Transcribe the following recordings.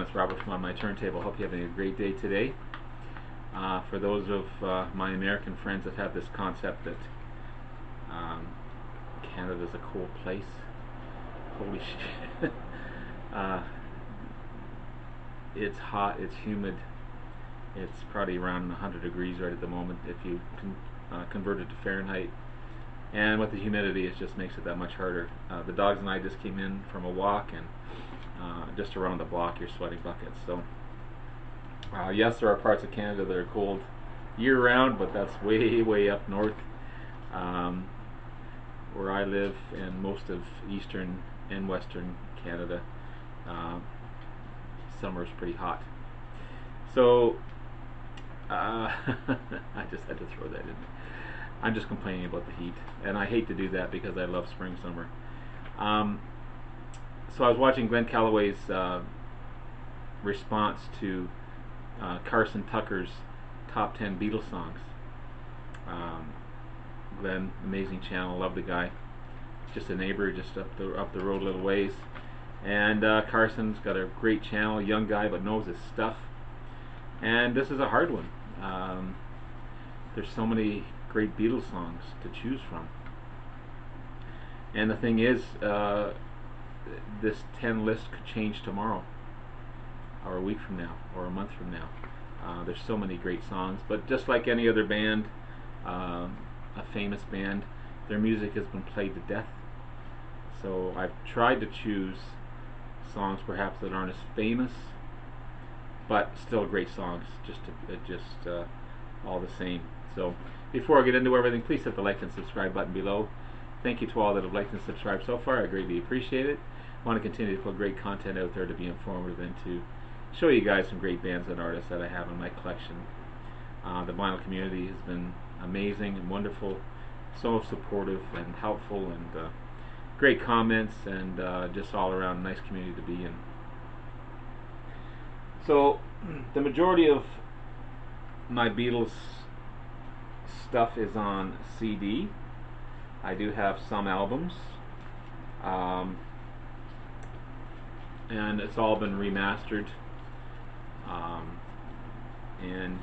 everyone? It's Robert from On My Turntable. Hope you're having a great day today. For those of my American friends that have this concept that Canada's a cold place, holy shit. It's hot, it's humid, it's probably around 100 degrees right at the moment if you convert it to Fahrenheit. And with the humidity, it just makes it that much harder. The dogs and I just came in from a walk, and just around the block you're sweating buckets. So yes, there are parts of Canada that are cold year-round, but that's way up north. Where I live and most of eastern and western Canada, summer is pretty hot. So I just had to throw that in. I'm just complaining about the heat, and I hate to do that because I love spring, summer. So I was watching Glenn Calloway's response to Carson Tucker's top 10 Beatles songs. Glenn, amazing channel, love the guy. Just a neighbor, just up the road a little ways. And Carson's got a great channel, young guy but knows his stuff. And this is a hard one. There's so many great Beatles songs to choose from. And the thing is, this 10 list could change tomorrow, or a week from now, or a month from now. There's so many great songs, but just like any other band, a famous band, their music has been played to death. So I've tried to choose songs perhaps that aren't as famous, but still great songs, just all the same. So before I get into everything, please hit the like and subscribe button below. Thank you to all that have liked and subscribed so far. I greatly appreciate it. I want to continue to put great content out there to be informative and to show you guys some great bands and artists that I have in my collection. The vinyl community has been amazing and wonderful, so supportive and helpful, and great comments, and just all around nice community to be in. So the majority of my Beatles stuff is on CD. I do have some albums, and it's all been remastered, and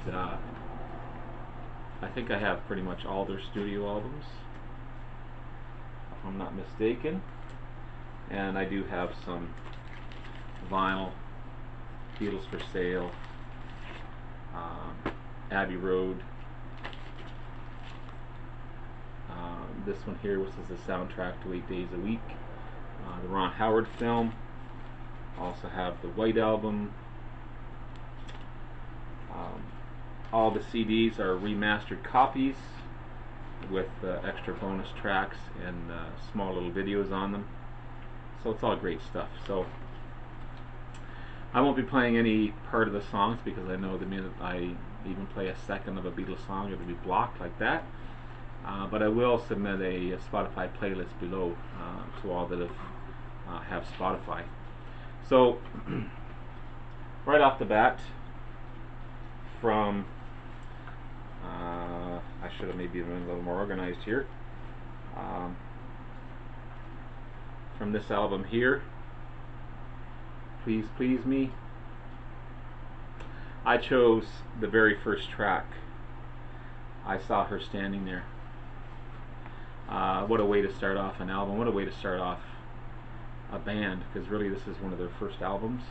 I think I have pretty much all their studio albums, if I'm not mistaken. And I do have some vinyl, Beatles for Sale, Abbey Road. This one here, which is the soundtrack to 8 Days a Week. The Ron Howard film. Also have the White Album. All the CDs are remastered copies with extra bonus tracks and small little videos on them. So it's all great stuff. So I won't be playing any part of the songs because I know the minute I even play a second of a Beatles song, it'll be blocked like that. But I will submit a Spotify playlist below to all that have Spotify. So right off the bat, from I should have maybe been a little more organized here. From this album here, Please Please Me, I chose the very first track, I Saw Her Standing There. What a way to start off an album, what a way to start off a band, because really this is one of their first albums.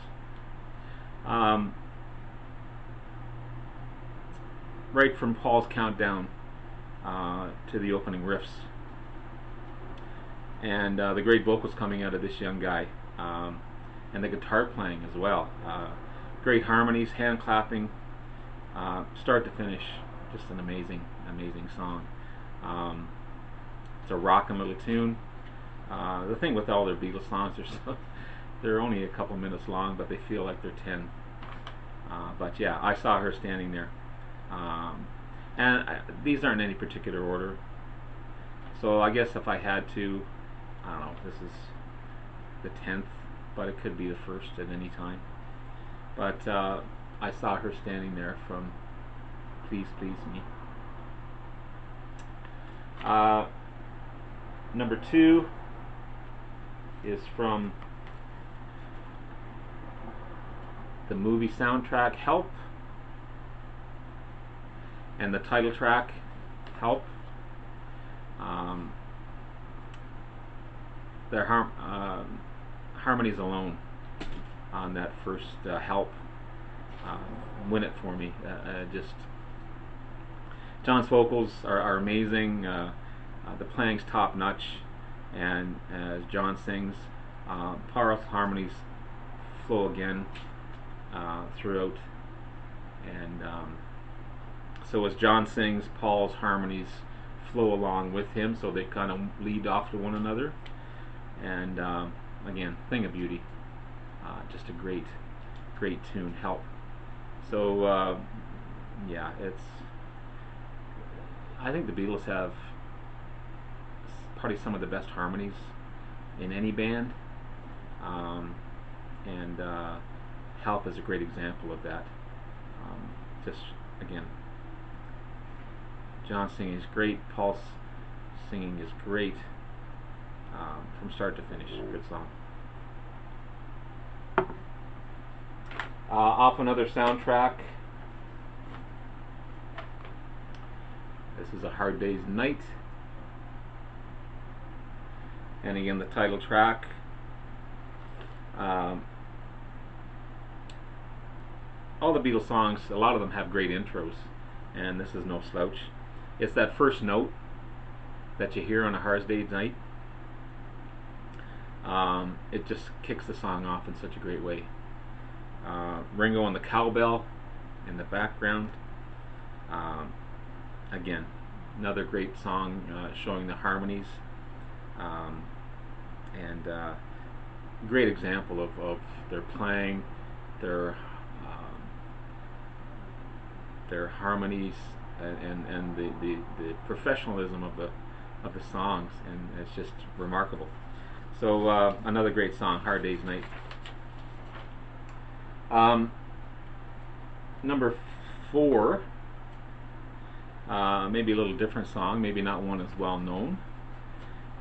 Right from Paul's countdown to the opening riffs, and the great vocals coming out of this young guy, and the guitar playing as well. Great harmonies, hand clapping, start to finish, just an amazing song. It's a rockin' little tune. The thing with all their Beatles songs, they're only a couple minutes long, but they feel like they're 10. But yeah, I Saw Her Standing There. And these aren't in any particular order. So I guess if I had to, I don't know, this is the 10th, but it could be the first at any time. But I Saw Her Standing There from Please Please Me. Number 2 is from the movie soundtrack Help, and the title track Help. Their harmonies alone on that first Help win it for me. Just John's vocals are amazing. The playing's top notch, and as John sings, powerful harmonies flow again throughout, and so as John sings, Paul's harmonies flow along with him, so they kind of lead off to one another. And again, thing of beauty, just a great tune, Help. So yeah, I think the Beatles have probably some of the best harmonies in any band, and Help is a great example of that. Just again, John singing is great, Paul's singing is great, from start to finish. Good song. Off another soundtrack. This is A Hard Day's Night, and again the title track. All the Beatles songs, a lot of them have great intros, and this is no slouch. It's that first note that you hear on A Hard Day's Night. It just kicks the song off in such a great way. Ringo on the cowbell in the background. Again, another great song showing the harmonies, and great example of their playing, their harmonies, and the professionalism of the songs, and it's just remarkable. So another great song, Hard Day's Night. Number 4, maybe a little different song, maybe not one as well known,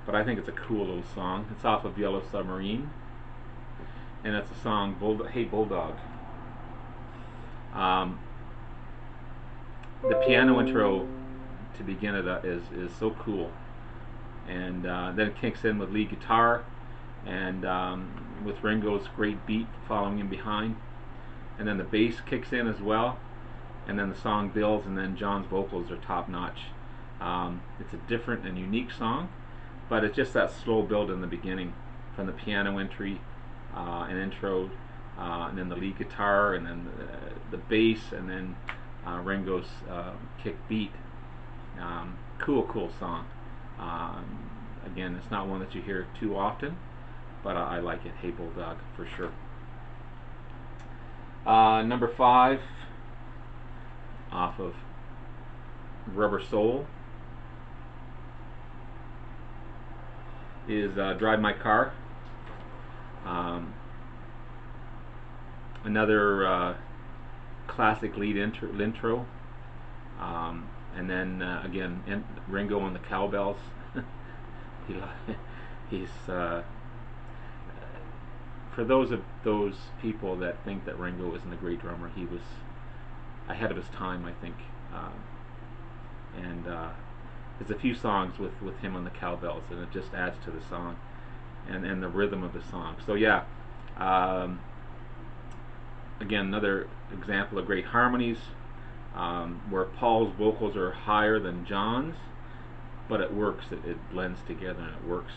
but I think it's a cool little song. It's off of Yellow Submarine, and it's a song, Hey Bulldog. The piano intro to begin it is so cool, and then it kicks in with lead guitar, and with Ringo's great beat following in behind, and then the bass kicks in as well, and then the song builds, and then John's vocals are top notch. It's a different and unique song, but it's just that slow build in the beginning, from the piano entry and intro, and then the lead guitar, and then the bass, and then Ringo's kick beat. Cool song. Again, it's not one that you hear too often, but I like it. Hey Bulldog, for sure. Number 5, off of Rubber Soul, is Drive My Car. Another classic lead intro, and then again Ringo on the cowbells. He's for those people that think that Ringo isn't a great drummer, he was ahead of his time, I think. And there's a few songs with him on the cowbells, and it just adds to the song and the rhythm of the song. So yeah, again, another example of great harmonies, where Paul's vocals are higher than John's, but it works. It blends together and it works.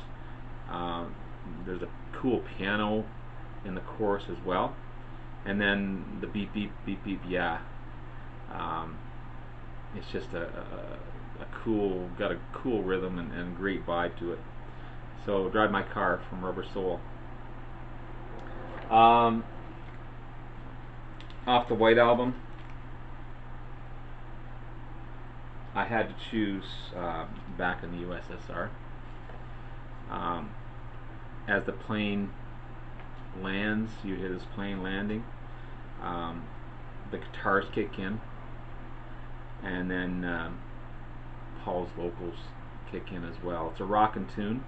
There's a cool piano in the chorus as well, and then the beep beep beep beep yeah. It's just a cool, got a cool rhythm and great vibe to it. So Drive My Car from Rubber Soul. Off the White Album, I had to choose Back in the USSR. As the plane lands, you hear this plane landing, the guitars kick in, and then Paul's vocals kick in as well. It's a rockin' tune.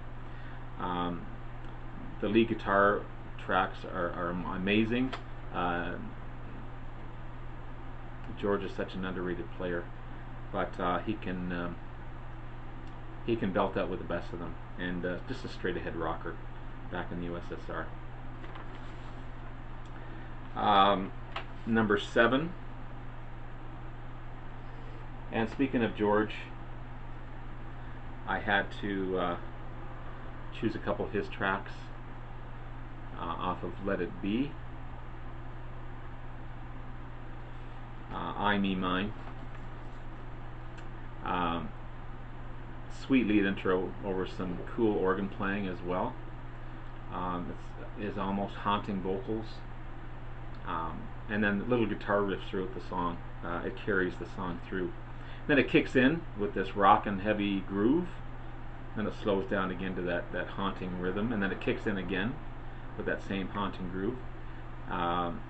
The lead guitar tracks are amazing. George is such an underrated player, but he can belt out with the best of them, and just a straight ahead rocker back in the USSR. Number 7. And speaking of George, I had to choose a couple of his tracks off of Let It Be, I, Me, Mine. Sweet lead intro over some cool organ playing as well. It's almost haunting vocals, and then little guitar riffs throughout the song. It carries the song through. Then it kicks in with this rockin' heavy groove, then it slows down again to that haunting rhythm, and then it kicks in again with that same haunting groove, and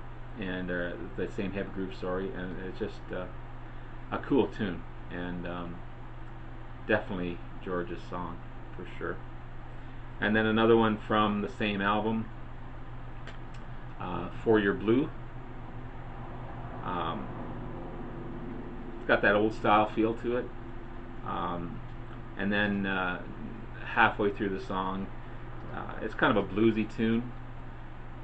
the same heavy groove, sorry, and it's just a cool tune, and definitely George's song for sure. And then another one from the same album, For Your Blue. It's got that old style feel to it, and then halfway through the song, it's kind of a bluesy tune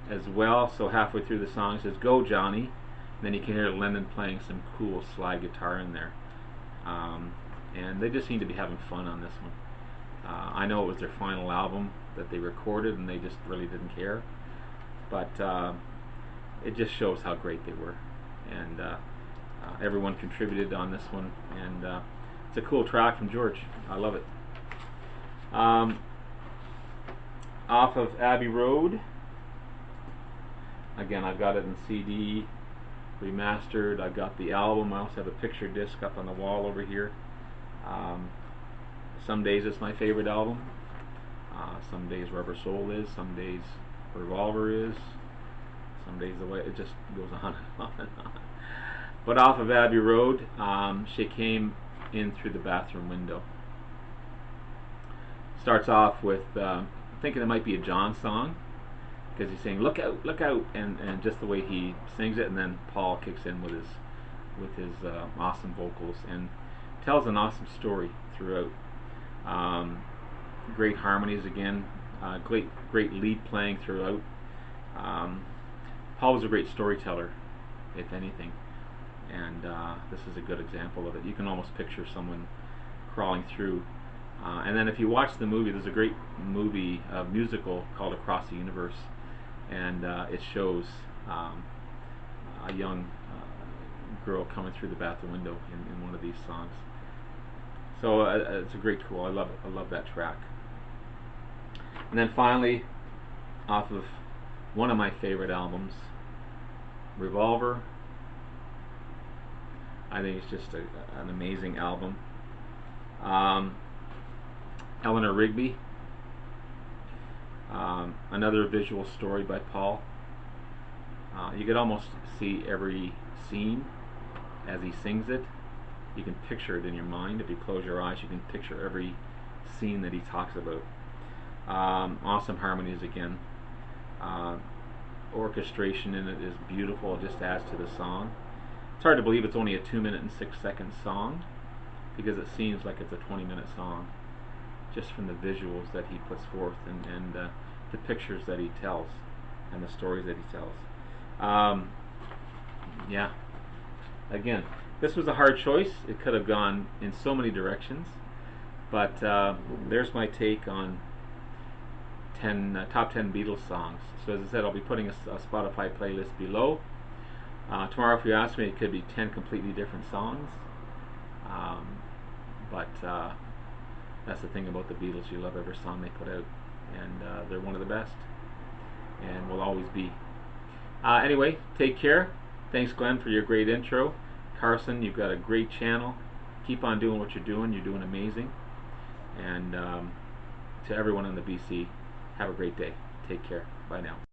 as well, so halfway through the song it says, "Go Johnny," and then you can hear Lennon playing some cool slide guitar in there, and they just seem to be having fun on this one. I know it was their final album that they recorded and they just really didn't care, but it just shows how great they were, and everyone contributed on this one, and it's a cool track from George. I love it. Off of Abbey Road, again, I've got it in CD, remastered. I've got the album. I also have a picture disc up on the wall over here. Some days it's my favorite album. Some days Rubber Soul is. Some days Revolver is. Some days the way it just goes on and on and on. But off of Abbey Road, She Came In Through the Bathroom Window. Starts off with thinking it might be a John song, because he's saying "Look out, look out," and just the way he sings it, and then Paul kicks in with his awesome vocals and tells an awesome story throughout. Great harmonies again, great lead playing throughout. Paul was a great storyteller, if anything, and this is a good example of it. You can almost picture someone crawling through. And then if you watch the movie, there's a great movie, musical called Across the Universe, and it shows a young girl coming through the bathroom window in one of these songs. So it's a great cool. I love it. I love that track. And then finally, off of one of my favorite albums, Revolver. I think it's just an amazing album. Eleanor Rigby, another visual story by Paul. You could almost see every scene as he sings it. You can picture it in your mind. If you close your eyes, you can picture every scene that he talks about. Awesome harmonies again. Orchestration in it is beautiful. It just adds to the song. It's hard to believe it's only a 2-minute and 6-second song, because it seems like it's a 20-minute song, just from the visuals that he puts forth and the pictures that he tells and the stories that he tells. Yeah, again, this was a hard choice. It could have gone in so many directions, but there's my take on top 10 Beatles songs. So as I said, I'll be putting a Spotify playlist below. Tomorrow, if you ask me, it could be 10 completely different songs, but that's the thing about the Beatles. You love every song they put out, and they're one of the best, and will always be. Anyway, take care. Thanks, Glenn, for your great intro. Carson, you've got a great channel. Keep on doing what you're doing. You're doing amazing. And to everyone in the BC, have a great day. Take care. Bye now.